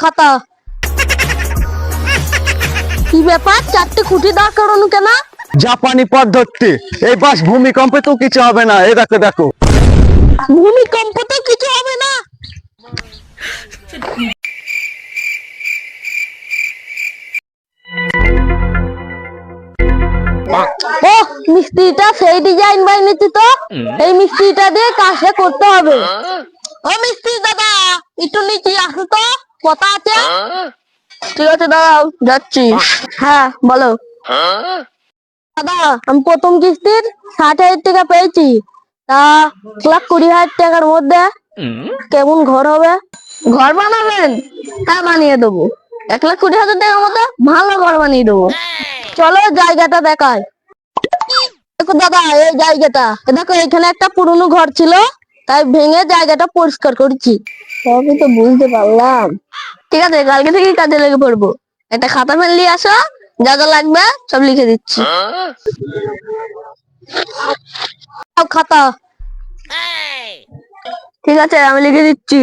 খাতা কি ব্যাপার চারটে খুঁটি দাঁড় করানো কেন? জাপানি পদ্ধতি। এই বাস ভূমিকম্পে তো কিছু হবে না। এই দেখো দেখো। ভূমিকম্প তো কিছু হবে না। ও মিস্ত্রিটা সেই ডিজাইন বানিয়েছে তো, এই মিস্ত্রিটা দিয়ে কাজটা করতে হবে। ও মিস্ত্রি দাদা একটু নিচে আসো তো, কথা আছে। ঠিক আছে দাঁড়াও যাচ্ছি। হ্যাঁ বলো। দাদা আমি প্রথম কিস্তির 60,000 টাকা পেয়েছি, তা 1,20,000 টাকার মধ্যে কেমন ঘর হবে? ঘর বানাবেন? হ্যাঁ বানিয়ে দেবো। 1,20,000 টাকার মধ্যে ভালো ঘর বানিয়ে দেবো। চলো জায়গাটা দেখায়। দেখো দাদা এই জায়গাটা দেখো, এখানে একটা পুরনো ঘর ছিল, তাই ভেঙে জায়গাটা পরিষ্কার করেছি। সবই তো বুঝতে পারলাম। ঠিক আছে কালকে থেকে কাজে লেগে পড়বো। একটা খাতা পেন নিয়ে আসো, যা যা লাগবে সব লিখে দিচ্ছি। খাতা ঠিক আছে আমি লিখে দিচ্ছি।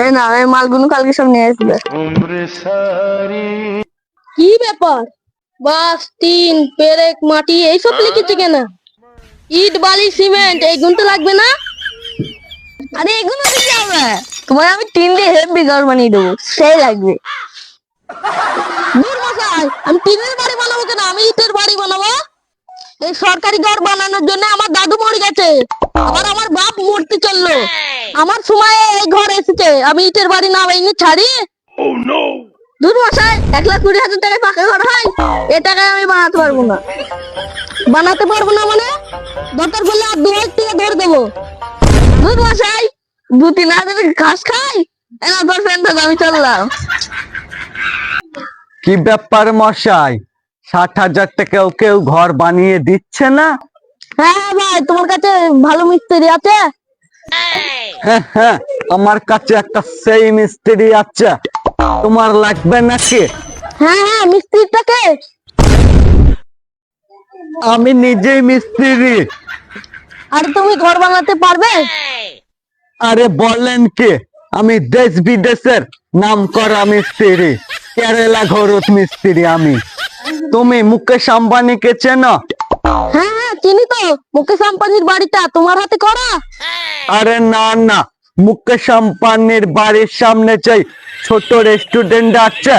এই না এই মালগুলো কালকে সব নিয়ে আসবে। কি ব্যাপার? বাস, টিন, পেরেক, মাটি এইসব লিখেছি কেন? ইট, বালি, সিমেন্ট এইগুলো তো লাগবে না? আরে এগুলো দিতে হবে। তোমার আমি টিন দিয়ে হেভি ঘর বানিয়ে দেবো, সেই লাগবে। দূর মশাই, আমি টিনের বাড়ি বানাবো কেন? আমি ইটের বাড়ি বানাবো। এই সরকারি ঘর বানানোর জন্য আমার দাদু মরে গেছে, আবার আমার বাপ মরতে চললো, আমার সময় এই ঘর এসেছে। আমি ইটের বাড়ি না ভেঙে ছাড়ি? দূর মশাই, 1,20,000 টাকায় পাকা ঘর হয়? এ টাকায় আমি বানাতে পারবো না। বানাতে পারবো না মানে দরকার পড়লে আর 2,000 টাকা ধরে দেবো। দূর মশাই, 2-3 হাজার ঘাস খাই। এনা তোর ফ্রেন্ড আমি চললাম। কি ব্যাপার মশাই, 60,000 টাকাও কেউ ঘর বানিয়ে দিচ্ছে না? হ্যাঁ ভাই, তোমার কাছে ভালো মিস্ত্রি আছে? হ্যাঁ হ্যাঁ, আমার কাছে একটা সেই মিস্ত্রি আছে, তোমার লাগবে নাকি? হ্যাঁ হ্যাঁ, মিস্ত্রিটাকে আমি নিজেই মিস্ত্রি। আর তুমি ঘর বানাতে পারবে? আরে বলেন কি, আমি দেশ বিদেশের নাম করা মিস্ত্রি, কেরালা ঘরত মিস্ত্রি আমি। তুমি মুকেশ আম্বানিকে চেনো? হ্যাঁ হ্যাঁ চিনি তো, মুকেশ আম্বানির বাড়িটা তোমার হাতে করা? আরে না না, মুকেশ আম্বানির বাড়ির সামনে চাই ছোট রেস্টুরেন্ট আছে,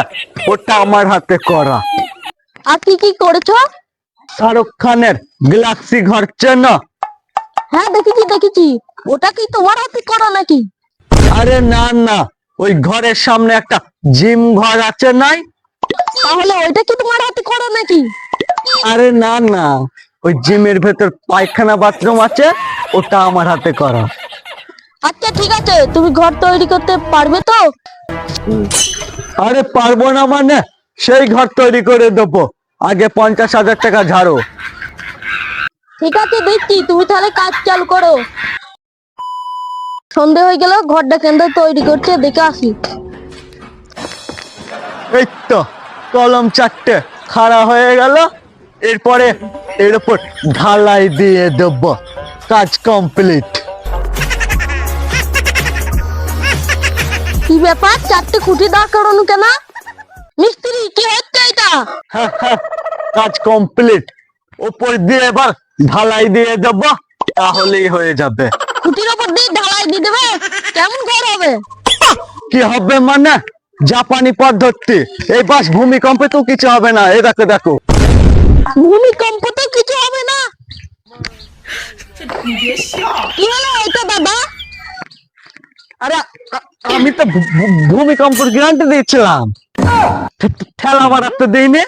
ওটা আমার হাতে করা। আর কি কি করেছো? শাহরুখ খানের গ্যালাক্সি ঘর চেনো? হ্যাঁ দেখেছি দেখেছি, ওটা কি তোমার হাতে করা নাকি? আরে না না, ওই ঘরের সামনে একটা জিম ঘর আছে নাই? তাহলে ওইটা কি তোমার হাতে করা নাকি? আরে না না, ওই জিমের ভেতর পায়খানা বাথরুম আছে, ওটা আমার হাতে করা। আচ্ছা ঠিক আছে, তুমি ঘর তৈরি করতে পারবে তো? আরে পারবো না মানে, সেই ঘর তৈরি করে দেবো, আগে 50,000 টাকা ঝাড়ো। ঠিক আছে দেখছি, তুমি তাহলে কাজ চালু করো। সন্ধে হয়ে গেল, ঘরটা কেন্দ্র তৈরি করতে দেখে আসি। এই তো কলম 4টে খাড়া হয়ে গেল, এরপরে এর উপর ঢালাই দিয়ে দেব, কাজ কমপ্লিট। কি ব্যাপার 4টে খুঁটি দাঁড় করানো কেন? মিস্ত্রি কি হচ্ছে এটা? হ্যাঁ হ্যাঁ, কাজ কমপ্লিট, উপর দিয়ে এবার ঢালাই দিয়ে দেব, তাহলেই হয়ে যাবে। খুঁটির ওপর দিয়ে ঢালাই দিয়ে দেবে? কেমন ঘর হবে? কি হবে মানে, জাপানি পদ্ধতি। এই বাস ভূমিকম্পে তো কিছু হবে না। এই দেখো দেখো। ভূমিকম্প তো কিছু হবে না? কি হলো এটা দাদা? আরে আমি তো ভূমিকম্পের গ্যারান্টি দিচ্ছিলাম, ঠেলা মারাতে দিইনি।